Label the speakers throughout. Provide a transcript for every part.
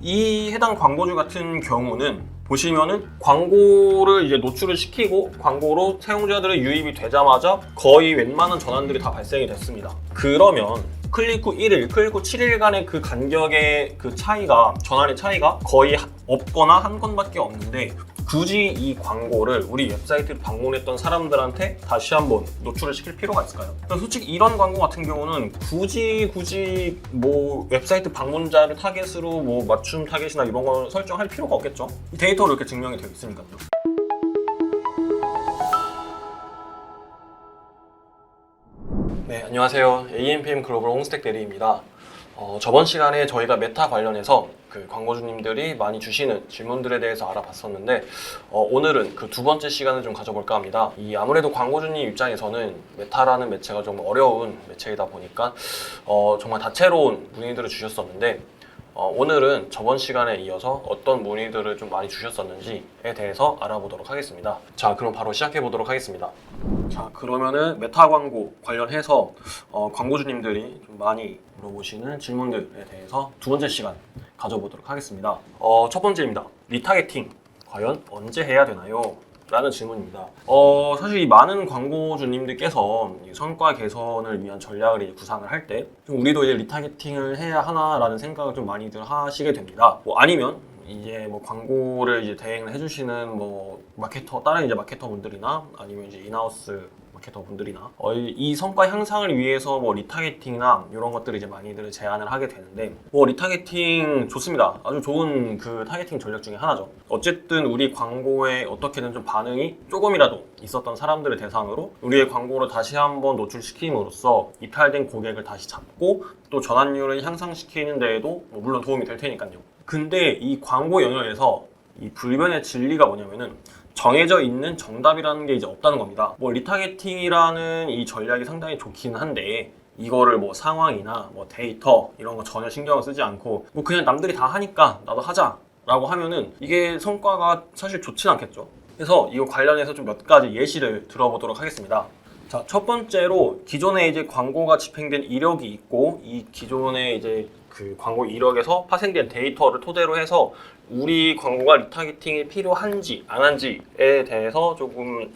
Speaker 1: 이 해당 광고주 같은 경우는 보시면은 광고를 이제 노출을 시키고 광고로 사용자들의 유입이 되자마자 거의 웬만한 전환들이 다 발생이 됐습니다. 그러면 클릭 후 1일, 클릭 후 7일간의 그 간격의 그 차이가, 전환의 차이가 거의 없거나 한 건밖에 없는데 굳이 이 광고를 우리 웹사이트를 방문했던 사람들한테 다시 한번 노출을 시킬 필요가 있을까요? 솔직히 이런 광고 같은 경우는 굳이 뭐 웹사이트 방문자를 타겟으로 뭐 맞춤 타겟이나 이런 걸 설정할 필요가 없겠죠? 이 데이터로 이렇게 증명이 되어 있으니까요. 네, 안녕하세요. AMPM 글로벌 홍스택 대리입니다. 저번 시간에 저희가 메타 관련해서 그 광고주님들이 많이 주시는 질문들에 대해서 알아봤었는데 오늘은 그 두 번째 시간을 좀 가져볼까 합니다. 아무래도 광고주님 입장에서는 메타라는 매체가 좀 어려운 매체이다 보니까 정말 다채로운 문의들을 주셨었는데 오늘은 저번 시간에 이어서 어떤 문의들을 좀 많이 주셨었는지에 대해서 알아보도록 하겠습니다. 자, 그럼 바로 시작해 보도록 하겠습니다. 자, 그러면은 메타 광고 관련해서 광고주님들이 좀 많이 물어보시는 질문들에 대해서 두 번째 시간 가져보도록 하겠습니다. 첫 번째입니다. 리타게팅 과연 언제 해야 되나요? 라는 질문입니다. 사실 이 많은 광고주님들께서 성과 개선을 위한 전략을 이제 구상을 할 때 우리도 이제 리타게팅을 해야 하나라는 생각을 좀 많이들 하시게 됩니다. 아니면 이제 뭐 광고를 이제 대행을 해주시는 뭐 다른 이제 마케터 분들이나 아니면 이제 인하우스 마케터 분들이나 이 성과 향상을 위해서 뭐 리타게팅이나 이런 것들을 이제 많이들 제안을 하게 되는데 리타게팅 좋습니다. 아주 좋은 그 타겟팅 전략 중에 하나죠. 어쨌든 우리 광고에 어떻게든 좀 반응이 조금이라도 있었던 사람들을 대상으로 우리의 광고를 다시 한번 노출시킴으로써 이탈된 고객을 다시 잡고 또 전환율을 향상시키는 데에도 물론 도움이 될 테니까요. 근데 이 광고 영역에서 이 불변의 진리가 뭐냐면은 정해져 있는 정답이라는 게 이제 없다는 겁니다. 리타게팅이라는 이 전략이 상당히 좋긴 한데 이거를 뭐 상황이나 뭐 데이터 이런 거 전혀 신경을 쓰지 않고 그냥 남들이 다 하니까 나도 하자 라고 하면은 이게 성과가 사실 좋진 않겠죠. 그래서 이거 관련해서 좀 몇 가지 예시를 들어보도록 하겠습니다. 자, 첫 번째로 기존에 이제 광고가 집행된 이력이 있고 이 기존에 이제 그 광고 이력에서 파생된 데이터를 토대로 해서 우리 광고가 리타게팅이 필요한지 안 한지에 대해서 조금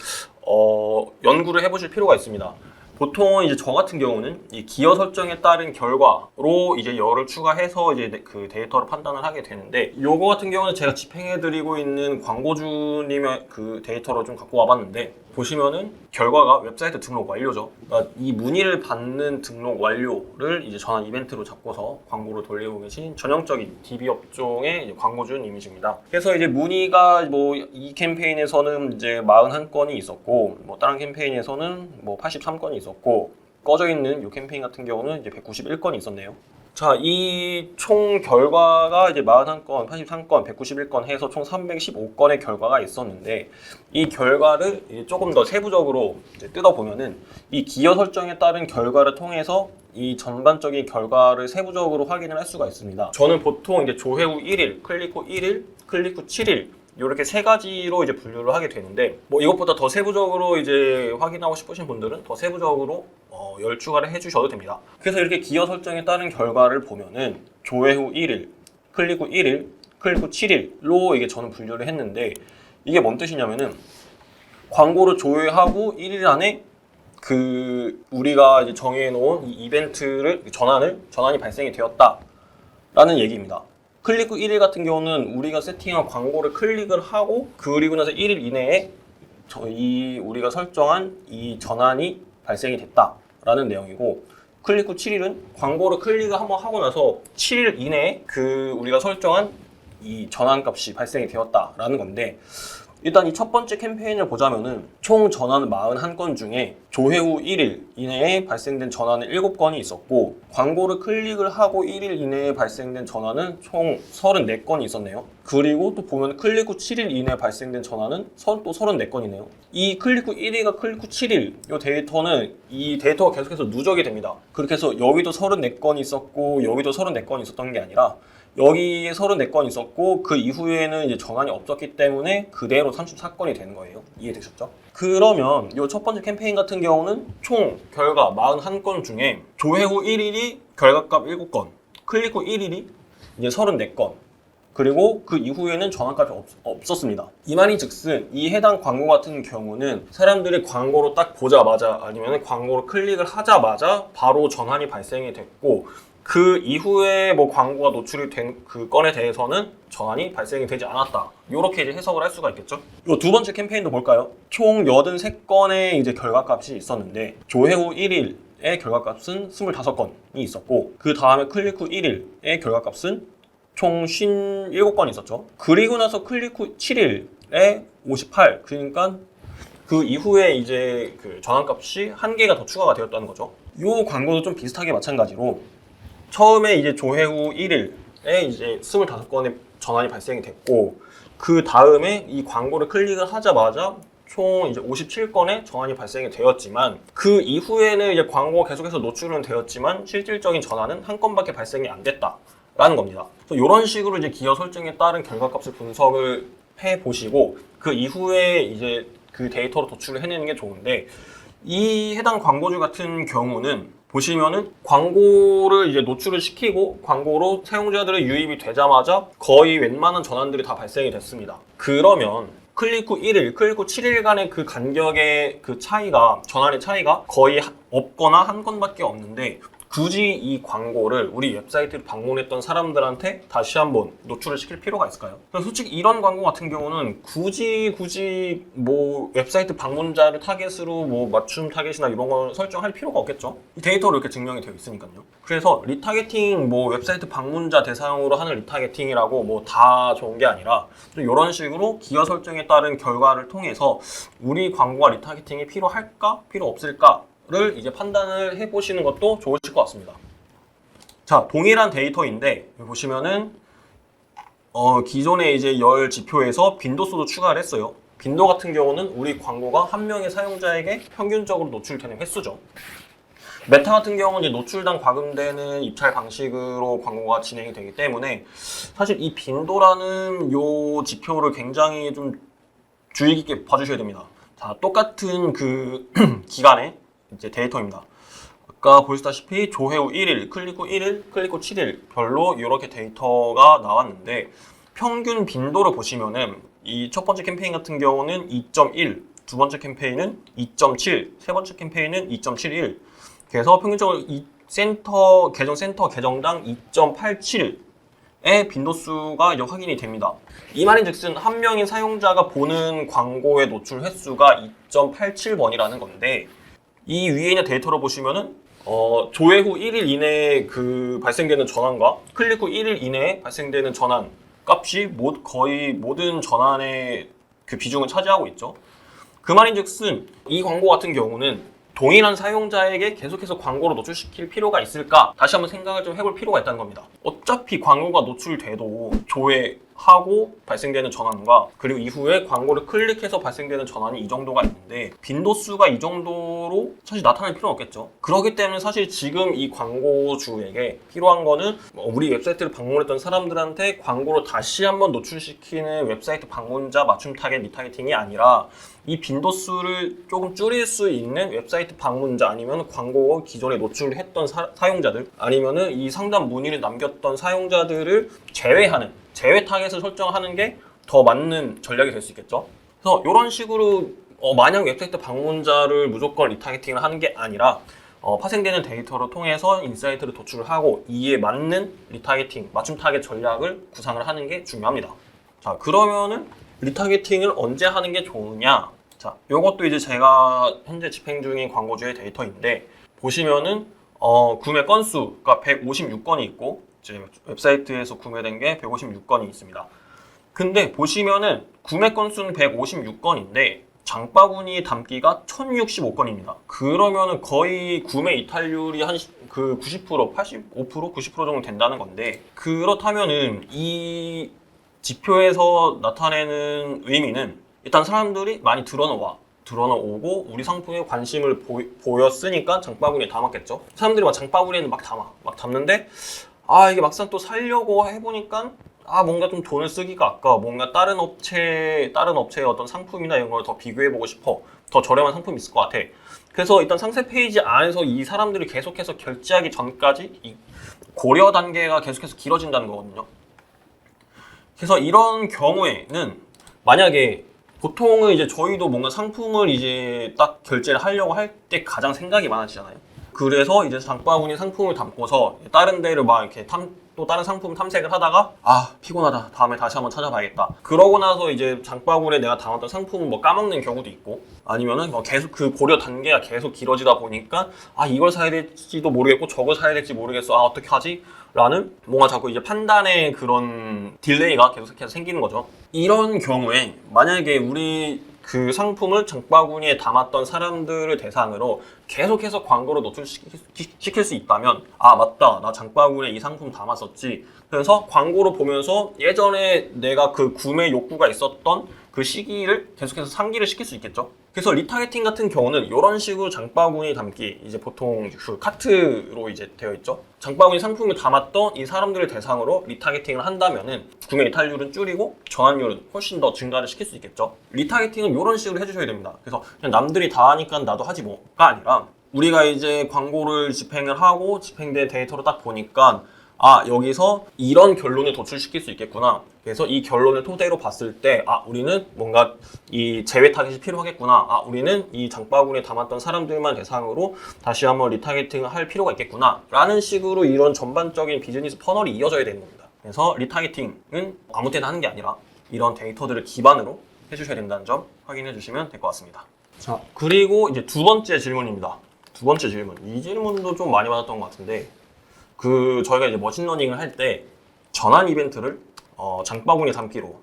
Speaker 1: 연구를 해보실 필요가 있습니다. 보통은 이제 저 같은 경우는 이 기여 설정에 따른 결과로 이제 열을 추가해서 이제 그 데이터를 판단을 하게 되는데 요거 같은 경우는 제가 집행해드리고 있는 광고주님의 그 데이터를 좀 갖고 와봤는데 보시면은 결과가 웹사이트 등록 완료죠. 그러니까 이 문의를 받는 등록 완료를 이제 전환 이벤트로 잡고서 광고를 돌리고 계신 전형적인 DB 업종의 이제 광고주님이십니다. 그래서 이제 문의가 뭐 이 캠페인에서는 이제 41건이 있었고 뭐 다른 캠페인에서는 뭐 83건이 있었고 꺼져 있는 이 캠페인 같은 경우는 이제 191건이 있었네요. 자, 이 총 결과가 이제 41건, 83건, 191건 해서 총 315건의 결과가 있었는데 이 결과를 이제 조금 더 세부적으로 이제 뜯어보면은 이 기여 설정에 따른 결과를 통해서 이 전반적인 결과를 세부적으로 확인을 할 수가 있습니다. 저는 보통 이제 조회 후 1일, 클릭 후 1일, 클릭 후 7일 이렇게 세 가지로 이제 분류를 하게 되는데 이것보다 더 세부적으로 이제 확인하고 싶으신 분들은 더 세부적으로 열 추가를 해주셔도 됩니다. 그래서 이렇게 기여 설정에 따른 결과를 보면은 조회 후 1일, 클릭 후 1일, 클릭 후 7일로 이게 저는 분류를 했는데 이게 뭔 뜻이냐면은 광고를 조회하고 1일 안에 그 우리가 이제 정해놓은 이 이벤트를 전환이 발생이 되었다라는 얘기입니다. 클릭 후 1일 같은 경우는 우리가 세팅한 광고를 클릭을 하고 그리고 나서 1일 이내에 우리가 설정한 이 전환이 발생이 됐다라는 내용이고 클릭 후 7일은 광고를 클릭을 한번 하고 나서 7일 이내에 그 우리가 설정한 이 전환값이 발생이 되었다라는 건데 일단 이 첫 번째 캠페인을 보자면은 총 전환 41건 중에 조회 후 1일 이내에 발생된 전환은 7건이 있었고 광고를 클릭을 하고 1일 이내에 발생된 전환은 총 34건이 있었네요. 그리고 또 보면 클릭 후 7일 이내에 발생된 전환은 또 34건이네요. 이 클릭 후 1일과 클릭 후 7일 이 데이터는 이 데이터가 계속해서 누적이 됩니다. 그렇게 해서 여기도 34건이 있었고 여기도 34건이 있었던 게 아니라 여기에 34건 있었고 그 이후에는 이제 전환이 없었기 때문에 그대로 34건이 되는 거예요. 이해되셨죠? 그러면 이 첫 번째 캠페인 같은 경우는 총 결과 41건 중에 조회 후 1일이 결과값 7건, 클릭 후 1일이 이제 34건, 그리고 그 이후에는 전환값이 없었습니다. 이 말인즉슨 이 해당 광고 같은 경우는 사람들이 광고로 딱 보자마자 아니면 광고로 클릭을 하자마자 바로 전환이 발생이 됐고 그 이후에 뭐 광고가 노출이 된 그 건에 대해서는 전환이 발생이 되지 않았다. 이렇게 이제 해석을 할 수가 있겠죠. 이 두 번째 캠페인도 볼까요? 총 83건의 이제 결과값이 있었는데 조회 후 1일의 결과값은 25건이 있었고 그 다음에 클릭 후 1일의 결과값은 총 57건이 있었죠. 그리고 나서 클릭 후 7일에 58. 그러니까 그 이후에 이제 그 전환값이 한 개가 더 추가가 되었다는 거죠. 이 광고도 좀 비슷하게 마찬가지로 처음에 이제 조회 후 1일에 이제 25건의 전환이 발생이 됐고 그 다음에 이 광고를 클릭을 하자마자 총 이제 57건의 전환이 발생이 되었지만 그 이후에는 이제 광고가 계속해서 노출은 되었지만 실질적인 전환은 한 건밖에 발생이 안 됐다라는 겁니다. 그래서 이런 식으로 이제 기여 설정에 따른 결과값을 분석을 해 보시고 그 이후에 이제 그 데이터로 도출을 해내는 게 좋은데 이 해당 광고주 같은 경우는 보시면은 광고를 이제 노출을 시키고 광고로 사용자들의 유입이 되자마자 거의 웬만한 전환들이 다 발생이 됐습니다. 그러면 클릭 후 1일, 클릭 후 7일간의 그 간격의 그 차이가, 전환의 차이가 거의 없거나 한 건밖에 없는데 굳이 이 광고를 우리 웹사이트를 방문했던 사람들한테 다시 한번 노출을 시킬 필요가 있을까요? 솔직히 이런 광고 같은 경우는 굳이 뭐 웹사이트 방문자를 타겟으로 뭐 맞춤 타겟이나 이런 걸 설정할 필요가 없겠죠? 이 데이터로 이렇게 증명이 되어 있으니까요. 그래서 리타겟팅, 뭐 웹사이트 방문자 대상으로 하는 리타겟팅이라고 뭐 다 좋은 게 아니라 이런 식으로 기여 설정에 따른 결과를 통해서 우리 광고가 리타겟팅이 필요할까? 필요 없을까? 를 이제 판단을 해보시는 것도 좋으실 것 같습니다. 자, 동일한 데이터인데 보시면은 기존에 이제 열 지표에서 빈도수도 추가를 했어요. 빈도 같은 경우는 우리 광고가 한 명의 사용자에게 평균적으로 노출되는 횟수죠. 메타 같은 경우는 이제 노출당 과금되는 입찰 방식으로 광고가 진행이 되기 때문에 사실 이 빈도라는 요 지표를 굉장히 좀 주의 깊게 봐주셔야 됩니다. 자, 똑같은 그 기간에 이제 데이터입니다. 아까 보시다시피 조회 후 1일, 클릭 후 1일, 클릭 후 7일 별로 이렇게 데이터가 나왔는데 평균 빈도를 보시면은 이 첫 번째 캠페인 같은 경우는 2.1, 두 번째 캠페인은 2.7, 세 번째 캠페인은 2.71. 그래서 평균적으로 이 계정 센터 계정당 2.87의 빈도수가 확인이 됩니다. 이 말인즉슨 한 명의 사용자가 보는 광고의 노출 횟수가 2.87번이라는 건데 이 위에 있는 데이터로 보시면은 조회 후 1일 이내에 그 발생되는 전환과 클릭 후 1일 이내에 발생되는 전환 값이 거의 모든 전환의 그 비중을 차지하고 있죠. 그 말인즉슨 이 광고 같은 경우는 동일한 사용자에게 계속해서 광고를 노출시킬 필요가 있을까? 다시 한번 생각을 좀 해볼 필요가 있다는 겁니다. 어차피 광고가 노출돼도 조회하고 발생되는 전환과 그리고 이후에 광고를 클릭해서 발생되는 전환이 이 정도가 있는데 빈도수가 이 정도로 사실 나타날 필요는 없겠죠. 그렇기 때문에 사실 지금 이 광고주에게 필요한 거는 우리 웹사이트를 방문했던 사람들한테 광고를 다시 한번 노출시키는 웹사이트 방문자 맞춤 타겟 리타겟팅이 아니라 이 빈도수를 조금 줄일 수 있는 웹사이트 방문자 아니면 광고 기존에 노출했던 사용자들 아니면은 이 상담 문의를 남겼던 사용자들을 제외하는 제외 타겟을 설정하는 게 더 맞는 전략이 될 수 있겠죠. 그래서 이런 식으로 마냥 웹사이트 방문자를 무조건 리타겟팅을 하는 게 아니라 파생되는 데이터를 통해서 인사이트를 도출을 하고 이에 맞는 리타겟팅, 맞춤 타겟 전략을 구상을 하는 게 중요합니다. 자, 그러면은 리타겟팅을 언제 하는 게 좋으냐? 자, 요것도 이제 제가 현재 집행 중인 광고주의 데이터인데 보시면은 구매 건수가 156건이 있고 이제 웹사이트에서 구매된 게 156건이 있습니다. 근데 보시면은 구매 건수는 156건인데 장바구니 담기가 1065건입니다. 그러면은 거의 구매 이탈률이 한 그 90%, 85%, 90% 정도 된다는 건데 그렇다면은 이 지표에서 나타내는 의미는 일단 사람들이 많이 들어오고 우리 상품에 관심을 보였으니까 장바구니에 담았겠죠. 사람들이 막 장바구니에는 막 담는데 이게 막상 또 살려고 해보니까 뭔가 좀 돈을 쓰기가 아까워. 뭔가 다른 업체의 어떤 상품이나 이런 걸 더 비교해보고 싶어. 더 저렴한 상품이 있을 것 같아. 그래서 일단 상세 페이지 안에서 이 사람들이 계속해서 결제하기 전까지 이 고려 단계가 계속해서 길어진다는 거거든요. 그래서 이런 경우에는 만약에 보통은 이제 저희도 뭔가 상품을 이제 딱 결제를 하려고 할 때 가장 생각이 많아지잖아요. 그래서 이제 장바구니 상품을 담고서 다른 데를 막 이렇게 또 다른 상품 탐색을 하다가 피곤하다, 다음에 다시 한번 찾아봐야겠다. 그러고 나서 이제 장바구니에 내가 담았던 상품을 뭐 까먹는 경우도 있고, 아니면은 계속 그 고려 단계가 계속 길어지다 보니까 이걸 사야 될지도 모르겠고 저걸 사야 될지 모르겠어, 어떻게 하지? 라는 뭔가 자꾸 이제 판단의 그런 딜레이가 계속해서 생기는 거죠. 이런 경우에 만약에 우리 그 상품을 장바구니에 담았던 사람들을 대상으로 계속해서 광고로 노출시킬 수 있다면, 맞다, 나 장바구니에 이 상품 담았었지. 그래서 광고로 보면서 예전에 내가 그 구매 욕구가 있었던 그 시기를 계속해서 상기를 시킬 수 있겠죠. 그래서 리타게팅 같은 경우는 이런 식으로 장바구니 담기, 이제 보통 그 카트로 이제 되어 있죠. 장바구니 상품을 담았던 이 사람들을 대상으로 리타게팅을 한다면은 구매 이탈률은 줄이고 전환율은 훨씬 더 증가를 시킬 수 있겠죠. 리타게팅은 이런 식으로 해주셔야 됩니다. 그래서 그냥 남들이 다 하니까 나도 하지 뭐가 아니라, 우리가 이제 광고를 집행을 하고 집행된 데이터를 딱 보니까 여기서 이런 결론을 도출시킬 수 있겠구나. 그래서 이 결론을 토대로 봤을 때 우리는 뭔가 이 재회 타겟이 필요하겠구나. 우리는 이 장바구니에 담았던 사람들만 대상으로 다시 한번 리타겟팅을 할 필요가 있겠구나. 라는 식으로 이런 전반적인 비즈니스 퍼널이 이어져야 되는 겁니다. 그래서 리타겟팅은 아무 때나 하는 게 아니라 이런 데이터들을 기반으로 해주셔야 된다는 점 확인해 주시면 될 것 같습니다. 자, 그리고 이제 두 번째 질문입니다. 두 번째 질문. 이 질문도 좀 많이 받았던 것 같은데, 저희가 이제 머신러닝을 할 때 전환 이벤트를 장바구니 담기로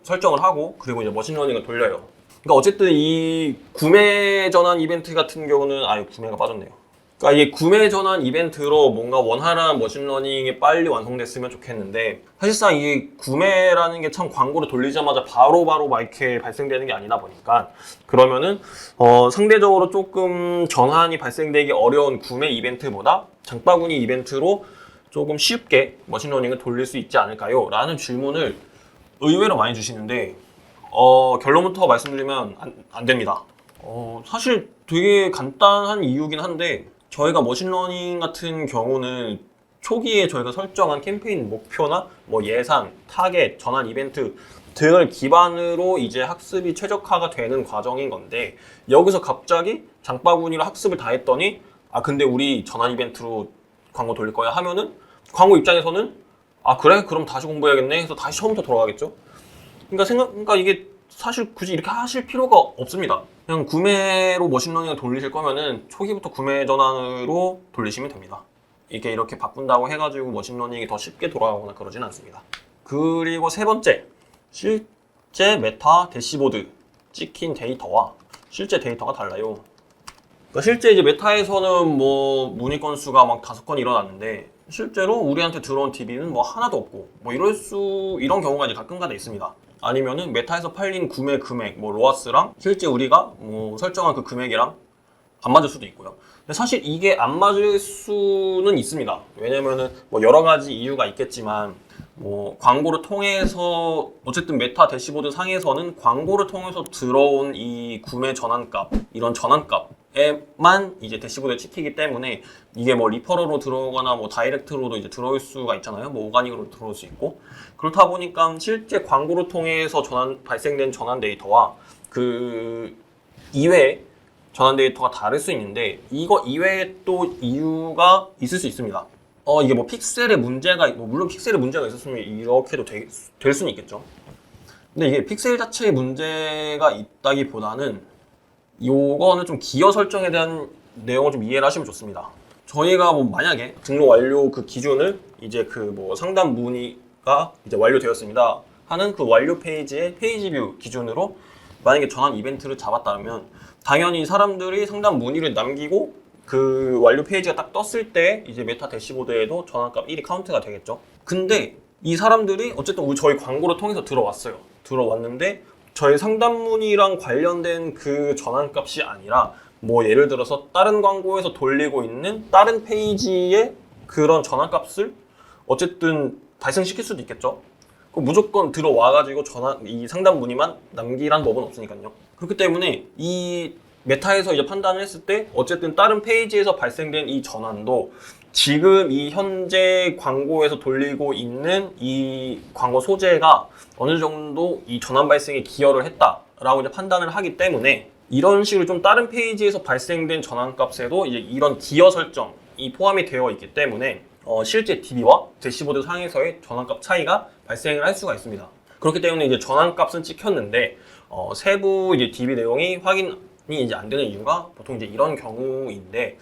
Speaker 1: 설정을 하고, 그리고 이제 머신러닝을 돌려요. 그러니까 어쨌든 이 구매 전환 이벤트 같은 경우는 구매가 빠졌네요. 그러니까 이게 구매 전환 이벤트로 뭔가 원활한 머신러닝이 빨리 완성됐으면 좋겠는데, 사실상 이 구매라는 게 참 광고를 돌리자마자 바로바로 막 이렇게 발생되는 게 아니다 보니까, 그러면은 상대적으로 조금 전환이 발생되기 어려운 구매 이벤트보다 장바구니 이벤트로 조금 쉽게 머신러닝을 돌릴 수 있지 않을까요? 라는 질문을 의외로 많이 주시는데, 결론부터 말씀드리면 안 됩니다. 사실 되게 간단한 이유긴 한데, 저희가 머신러닝 같은 경우는 초기에 저희가 설정한 캠페인 목표나 뭐 예산, 타겟, 전환 이벤트 등을 기반으로 이제 학습이 최적화가 되는 과정인 건데, 여기서 갑자기 장바구니로 학습을 다 했더니 근데 우리 전환 이벤트로 광고 돌릴 거야 하면은 광고 입장에서는 그래? 그럼 다시 공부해야겠네 해서 다시 처음부터 돌아가겠죠. 그러니까 이게 사실 굳이 이렇게 하실 필요가 없습니다. 그냥 구매로 머신러닝을 돌리실 거면은 초기부터 구매 전환으로 돌리시면 됩니다. 이게 이렇게 바꾼다고 해가지고 머신러닝이 더 쉽게 돌아가거나 그러진 않습니다. 그리고 세 번째, 실제 메타 대시보드 찍힌 데이터와 실제 데이터가 달라요. 그러니까 실제 이제 메타에서는 뭐 문의 건수가 막 5건 일어났는데, 실제로 우리한테 들어온 DB는 뭐 하나도 없고, 뭐 이런 경우가 이제 가끔가다 있습니다. 아니면은 메타에서 팔린 구매 금액, 뭐 로아스랑 실제 우리가 뭐 설정한 그 금액이랑 안 맞을 수도 있고요. 근데 사실 이게 안 맞을 수는 있습니다. 왜냐면은 뭐 여러 가지 이유가 있겠지만, 뭐 광고를 통해서 어쨌든 메타 대시보드 상에서는 광고를 통해서 들어온 이 구매 전환값, 이런 전환값에만 이제 대시보드에 찍히기 때문에, 이게 뭐 리퍼럴로 들어오거나 뭐 다이렉트로도 이제 들어올 수가 있잖아요. 뭐 오가닉으로 들어올 수 있고. 그렇다 보니까 실제 광고를 통해서 발생된 전환 데이터와 그 이외에 전환 데이터가 다를 수 있는데, 이거 이외에 또 이유가 있을 수 있습니다. 이게 뭐 픽셀의 문제가, 물론 픽셀의 문제가 있었으면 이렇게도 될 수는 있겠죠. 근데 이게 픽셀 자체의 문제가 있다기보다는 요거는 좀 기여 설정에 대한 내용을 좀 이해를 하시면 좋습니다. 저희가 뭐 만약에 등록 완료 그 기준을 이제 그 뭐 상담 문의가 이제 완료되었습니다 하는 그 완료 페이지의 페이지 뷰 기준으로 만약에 전환 이벤트를 잡았다면, 당연히 사람들이 상담 문의를 남기고 그 완료 페이지가 딱 떴을 때 이제 메타 대시보드에도 전환값 1이 카운트가 되겠죠. 근데 이 사람들이 어쨌든 저희 광고를 통해서 들어왔는데 저희 상담 문의랑 관련된 그 전환값이 아니라, 뭐 예를 들어서 다른 광고에서 돌리고 있는 다른 페이지의 그런 전환값을 어쨌든 발생시킬 수도 있겠죠. 무조건 들어와가지고 이 상담 문의만 남기란 법은 없으니까요. 그렇기 때문에 이 메타에서 이제 판단을 했을 때 어쨌든 다른 페이지에서 발생된 이 전환도 지금 이 현재 광고에서 돌리고 있는 이 광고 소재가 어느 정도 이 전환 발생에 기여를 했다라고 이제 판단을 하기 때문에 이런 식으로 좀 다른 페이지에서 발생된 전환값에도 이제 이런 기여 설정이 포함이 되어 있기 때문에 실제 DB와 대시보드 상에서의 전환값 차이가 발생을 할 수가 있습니다. 그렇기 때문에 이제 전환값은 찍혔는데 세부 이제 DB 내용이 확인이 이제 안 되는 이유가 보통 이제 이런 경우인데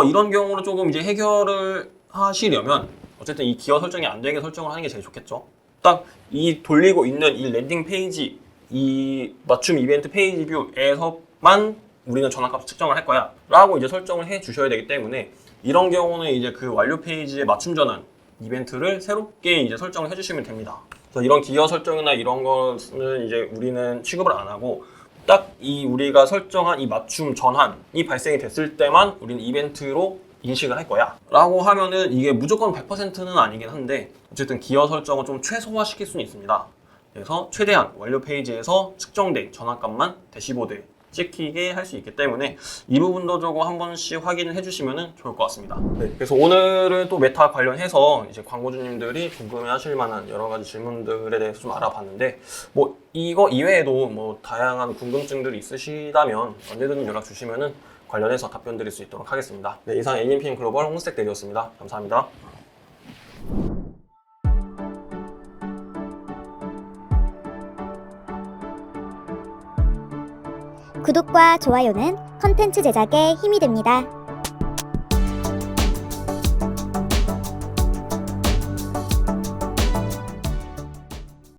Speaker 1: 이런 경우를 조금 이제 해결을 하시려면 어쨌든 이 기여 설정이 안 되게 설정을 하는 게 제일 좋겠죠. 딱 이 돌리고 있는 이 랜딩 페이지, 이 맞춤 이벤트 페이지 뷰에서만 우리는 전환값 측정을 할 거야 라고 이제 설정을 해 주셔야 되기 때문에 이런 경우는 이제 그 완료 페이지의 맞춤 전환 이벤트를 새롭게 이제 설정을 해주시면 됩니다. 그래서 이런 기여 설정이나 이런 것은 이제 우리는 취급을 안 하고 딱 이 우리가 설정한 이 맞춤 전환이 발생이 됐을 때만 우리는 이벤트로 인식을 할 거야 라고 하면은 이게 무조건 100%는 아니긴 한데 어쨌든 기여 설정을 좀 최소화 시킬 수는 있습니다. 그래서 최대한 완료 페이지에서 측정된 전환값만 대시보드에 찍히게 할 수 있기 때문에 이 부분도 조금 한 번씩 확인을 해주시면 좋을 것 같습니다. 네, 그래서 오늘은 또 메타 관련해서 이제 광고주님들이 궁금해하실 만한 여러 가지 질문들에 대해서 좀 알아봤는데 뭐 이거 이외에도 뭐 다양한 궁금증들이 있으시다면 언제든 연락 주시면은 관련해서 답변 드릴 수 있도록 하겠습니다. 네, 이상 AMPM 글로벌 홍스택 대리였습니다. 감사합니다.
Speaker 2: 구독과 좋아요는 컨텐츠 제작에 힘이 됩니다.